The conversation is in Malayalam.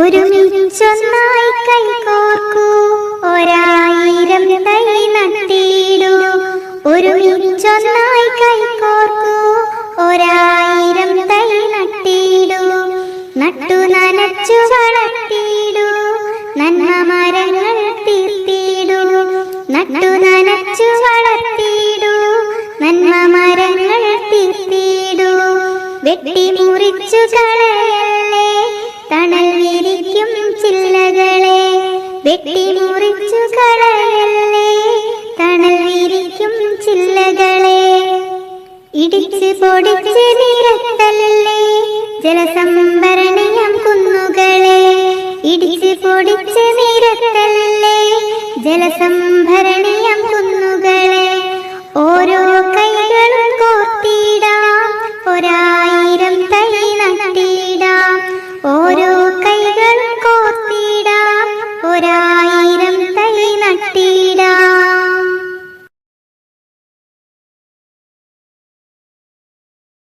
ഒരുമിച്ചൊന്നായി കൈകോർക്കൂ, ഒരായിരം തൈ നട്ടിടൂ. ഒരുമിച്ചൊന്നായി കൈകോർക്കൂ, ഒരായിരം തൈ നട്ടിടൂ. നട്ടു നനച്ചു വളർത്തിടൂ, നന്മ മരങ്ങൾ തീർത്തിടൂ. നട്ടു നനച്ചു വളർത്തിടൂ, നന്മ മരങ്ങൾ തീർത്തിടൂ. വെട്ടിമുറിച്ചു കളയല്ലേ, തണൽ വിരിക്കും ചില്ലകളെ. വെട്ടിമുറിച്ചു കളയല്ലേ, തണൽ വിരിക്കും ചില്ലകളെ. ഇടിച്ച് പൊടിച്ച് നിരത്തല്ലേ, ജലസംഭരണിയം കുന്നുകളെ. ഇടിച്ച് പൊടിച്ച് നിരത്തല്ലേ, ജലസംഭരണിയം കുന്നുകളെ. ഓരോ കൈകളും